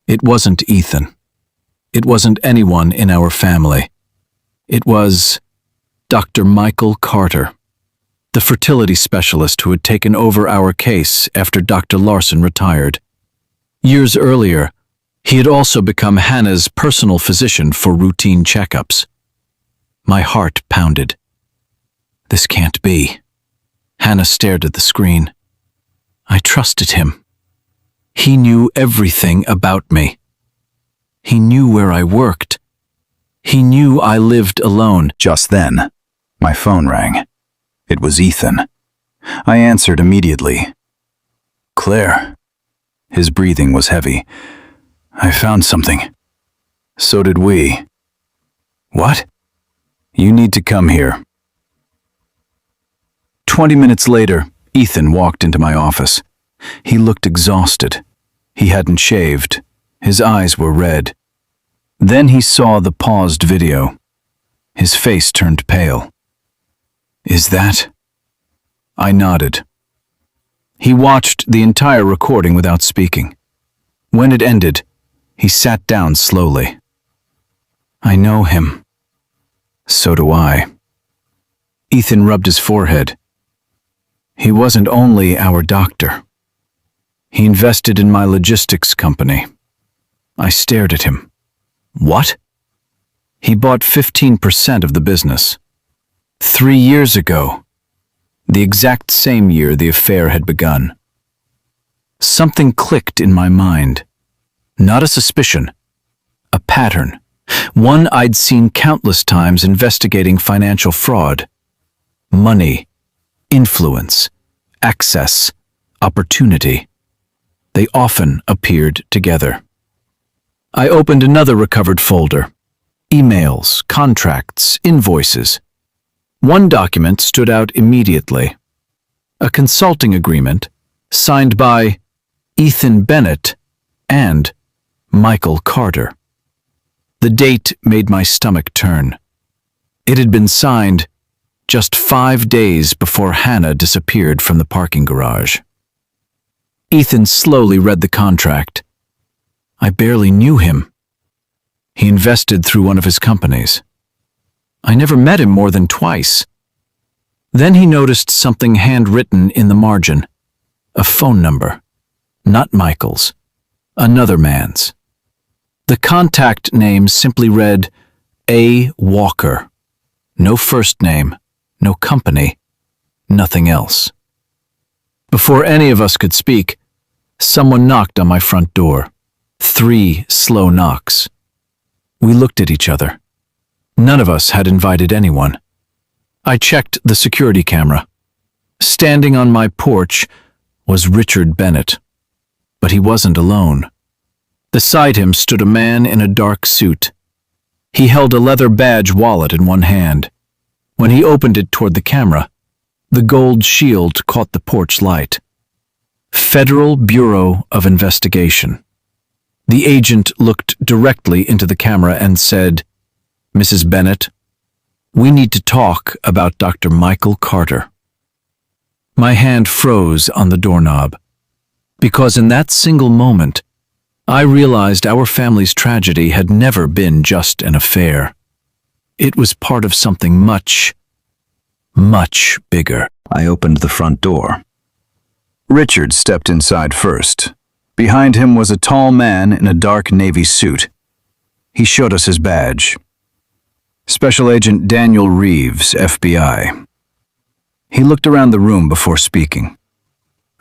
It wasn't Ethan. It wasn't anyone in our family. It was Dr. Michael Carter, the fertility specialist who had taken over our case after Dr. Larson retired. Years earlier, he had also become Hannah's personal physician for routine checkups. My heart pounded. This can't be. Hannah stared at the screen. I trusted him. He knew everything about me. He knew where I worked. He knew I lived alone. Just then, my phone rang. It was Ethan. I answered immediately. Claire. His breathing was heavy. I found something. So did we. What? You need to come here. 20 minutes later, Ethan walked into my office. He looked exhausted. He hadn't shaved. His eyes were red. Then he saw the paused video. His face turned pale. Is that? I nodded. He watched the entire recording without speaking. When it ended, he sat down slowly. I know him. So do I. Ethan rubbed his forehead. He wasn't only our doctor. He invested in my logistics company. I stared at him. What? He bought 15% of the business. 3 years ago, the exact same year the affair had begun. Something clicked in my mind. Not a suspicion, a pattern. One I'd seen countless times investigating financial fraud. Money, influence, access, opportunity. They often appeared together. I opened another recovered folder. Emails, contracts, invoices. One document stood out immediately. A consulting agreement signed by Ethan Bennett and Michael Carter. The date made my stomach turn. It had been signed just 5 days before Hannah disappeared from the parking garage. Ethan slowly read the contract. I barely knew him. He invested through one of his companies. I never met him more than twice. Then he noticed something handwritten in the margin. A phone number. Not Michael's. Another man's. The contact name simply read A. Walker. No first name, no company, nothing else. Before any of us could speak, someone knocked on my front door. 3 slow knocks. We looked at each other. None of us had invited anyone. I checked the security camera. Standing on my porch was Richard Bennett. But he wasn't alone. Beside him stood a man in a dark suit. He held a leather badge wallet in one hand. When he opened it toward the camera, the gold shield caught the porch light. Federal Bureau of Investigation. The agent looked directly into the camera and said, "Mrs. Bennett, we need to talk about Dr. Michael Carter." My hand froze on the doorknob, because in that single moment, I realized our family's tragedy had never been just an affair. It was part of something much, much bigger. I opened the front door. Richard stepped inside first. Behind him was a tall man in a dark navy suit. He showed us his badge. Special Agent Daniel Reeves, FBI. He looked around the room before speaking.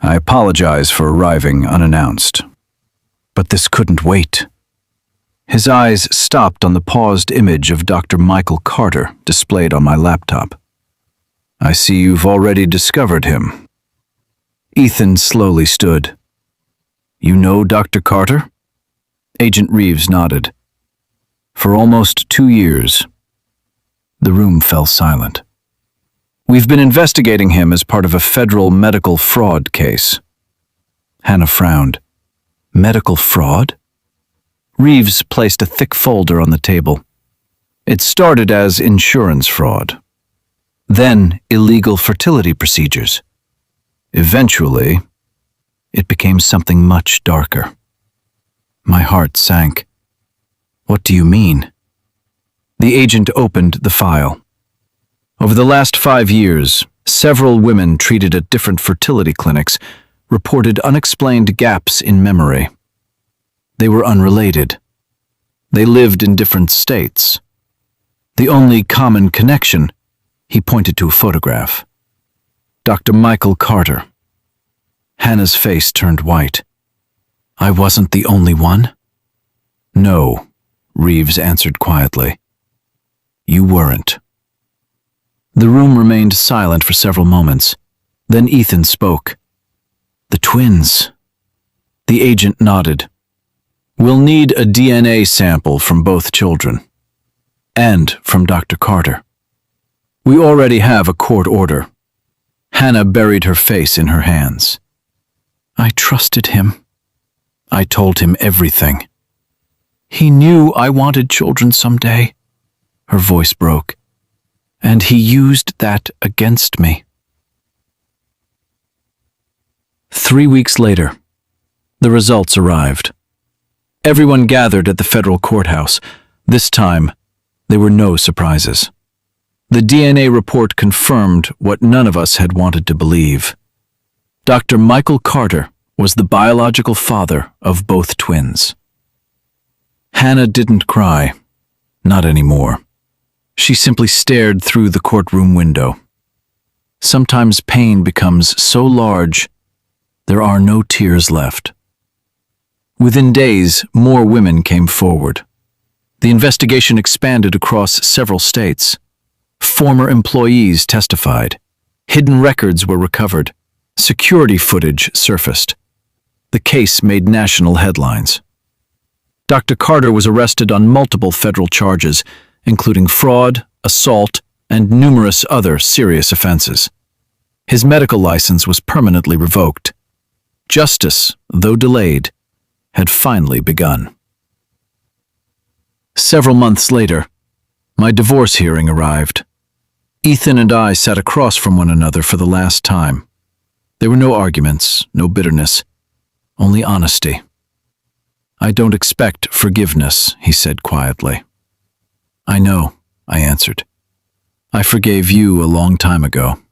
I apologize for arriving unannounced. But this couldn't wait. His eyes stopped on the paused image of Dr. Michael Carter displayed on my laptop. "I see you've already discovered him." Ethan slowly stood. "You know Dr. Carter?" Agent Reeves nodded. "For almost 2 years." The room fell silent. "We've been investigating him as part of a federal medical fraud case." Hannah frowned. "Medical fraud?" Reeves placed a thick folder on the table. "It started as insurance fraud. Then illegal fertility procedures. Eventually, it became something much darker." My heart sank. "What do you mean?" The agent opened the file. Over the last 5 years, several women treated at different fertility clinics reported unexplained gaps in memory. They were unrelated. They lived in different states. The only common connection, he pointed to a photograph. Dr. Michael Carter. Hannah's face turned white. "I wasn't the only one?" "No," Reeves answered quietly. "You weren't." The room remained silent for several moments. Then Ethan spoke. "The twins." The agent nodded. "We'll need a DNA sample from both children. And from Dr. Carter. We already have a court order." Hannah buried her face in her hands. "I trusted him. I told him everything. He knew I wanted children someday." Her voice broke. "And he used that against me." 3 weeks later, the results arrived. Everyone gathered at the federal courthouse. This time, there were no surprises. The DNA report confirmed what none of us had wanted to believe. Dr. Michael Carter was the biological father of both twins. Hannah didn't cry. Not anymore. She simply stared through the courtroom window. Sometimes pain becomes so large, there are no tears left. Within days, more women came forward. The investigation expanded across several states. Former employees testified. Hidden records were recovered. Security footage surfaced. The case made national headlines. Dr. Carter was arrested on multiple federal charges, including fraud, assault, and numerous other serious offenses. His medical license was permanently revoked. Justice, though delayed, had finally begun. Several months later, my divorce hearing arrived. Ethan and I sat across from one another for the last time. There were no arguments, no bitterness, only honesty. "I don't expect forgiveness," he said quietly. "I know," I answered. "I forgave you a long time ago."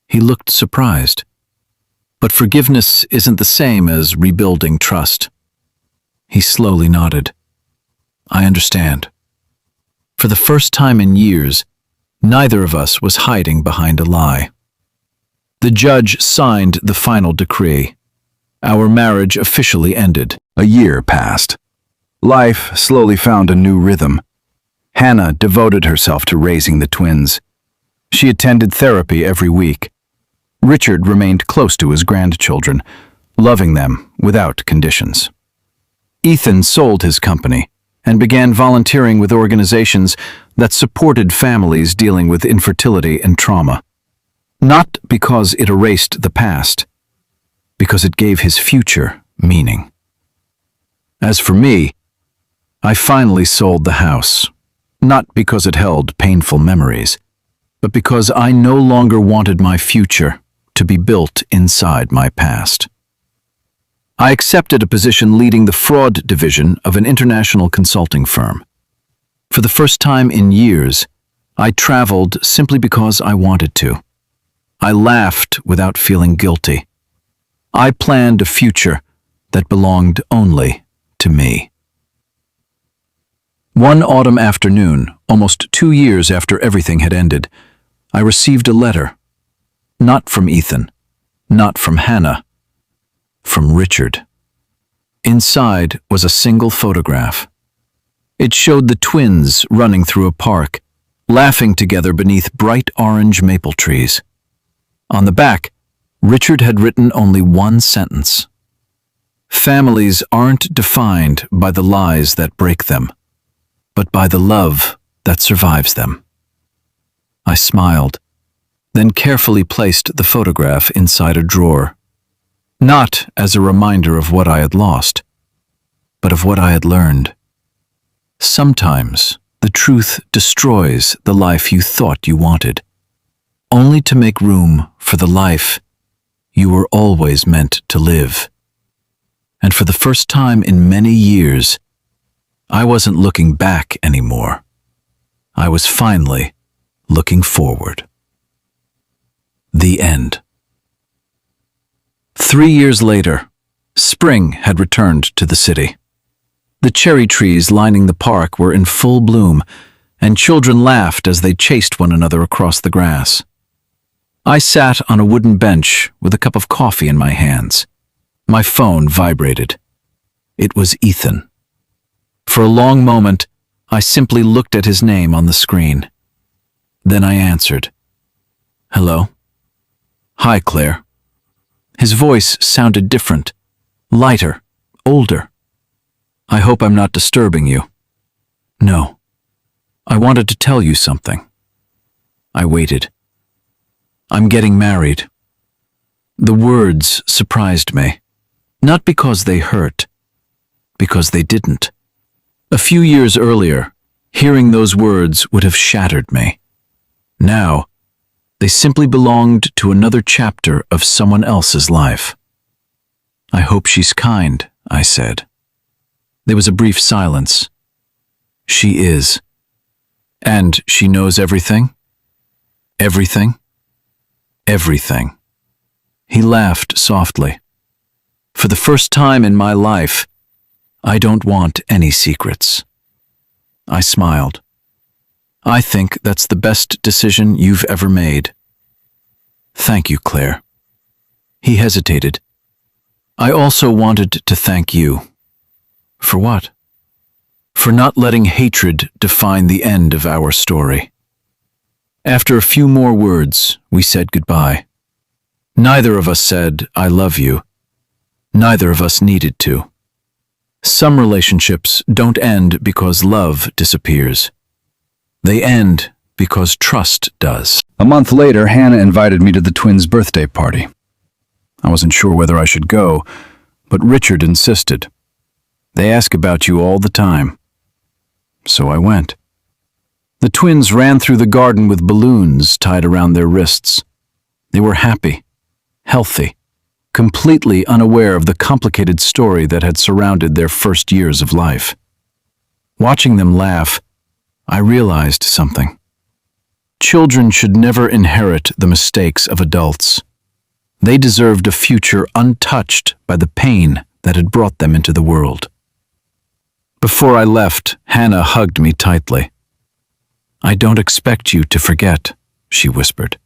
He looked surprised. "But forgiveness isn't the same as rebuilding trust." He slowly nodded. "I understand." For the first time in years, neither of us was hiding behind a lie. The judge signed the final decree. Our marriage officially ended. A year passed. Life slowly found a new rhythm. Hannah devoted herself to raising the twins. She attended therapy every week. Richard remained close to his grandchildren, loving them without conditions. Ethan sold his company and began volunteering with organizations that supported families dealing with infertility and trauma. Not because it erased the past, because it gave his future meaning. As for me, I finally sold the house, not because it held painful memories, but because I no longer wanted my future to be built inside my past. I accepted a position leading the fraud division of an international consulting firm. For the first time in years, I traveled simply because I wanted to. I laughed without feeling guilty. I planned a future that belonged only to me. One autumn afternoon, almost 2 years after everything had ended, I received a letter. Not from Ethan, not from Hannah, from Richard. Inside was a single photograph. It showed the twins running through a park, laughing together beneath bright orange maple trees. On the back, Richard had written only one sentence. Families aren't defined by the lies that break them, but by the love that survives them. I smiled, then carefully placed the photograph inside a drawer, not as a reminder of what I had lost, but of what I had learned. Sometimes the truth destroys the life you thought you wanted, only to make room for the life you were always meant to live. And for the first time in many years, I wasn't looking back anymore. I was finally looking forward. The end. 3 years later, spring had returned to the city. The cherry trees lining the park were in full bloom, and children laughed as they chased one another across the grass. I sat on a wooden bench with a cup of coffee in my hands. My phone vibrated. It was Ethan. For a long moment, I simply looked at his name on the screen. Then I answered. Hello? Hi, Claire. His voice sounded different, lighter, older. I hope I'm not disturbing you. No. I wanted to tell you something. I waited. I'm getting married. The words surprised me, not because they hurt, because they didn't. A few years earlier, hearing those words would have shattered me. Now, they simply belonged to another chapter of someone else's life. I hope she's kind, I said. There was a brief silence. She is. And she knows everything? Everything? Everything. He laughed softly. For the first time in my life, I don't want any secrets. I smiled. I think that's the best decision you've ever made. Thank you, Claire. He hesitated. I also wanted to thank you. For what? For not letting hatred define the end of our story. After a few more words, we said goodbye. Neither of us said, I love you. Neither of us needed to. Some relationships don't end because love disappears. They end because trust does. A month later, Hannah invited me to the twins' birthday party. I wasn't sure whether I should go, but Richard insisted. They ask about you all the time. So I went. The twins ran through the garden with balloons tied around their wrists. They were happy, healthy, completely unaware of the complicated story that had surrounded their first years of life. Watching them laugh, I realized something. Children should never inherit the mistakes of adults. They deserved a future untouched by the pain that had brought them into the world. Before I left, Hannah hugged me tightly. I don't expect you to forget, she whispered.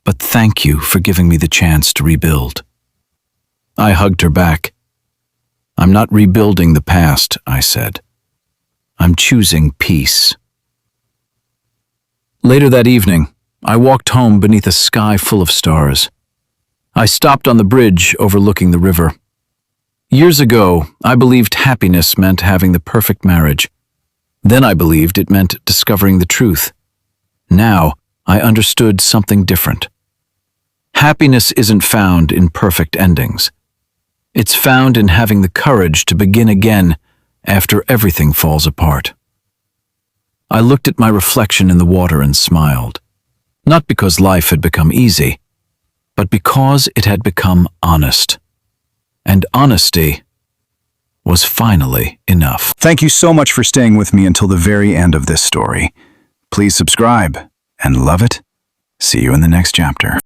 But thank you for giving me the chance to rebuild. I hugged her back. I'm not rebuilding the past, I said. I'm choosing peace Later that evening, I walked home beneath a sky full of stars. I stopped on the bridge overlooking the river. Years ago, I believed happiness meant having the perfect marriage. Then I believed it meant discovering the truth. Now, I understood something different. Happiness isn't found in perfect endings. It's found in having the courage to begin again after everything falls apart. I looked at my reflection in the water and smiled, not because life had become easy, but because it had become honest. And honesty was finally enough. Thank you so much for staying with me until the very end of this story. Please subscribe and love it. See you in the next chapter.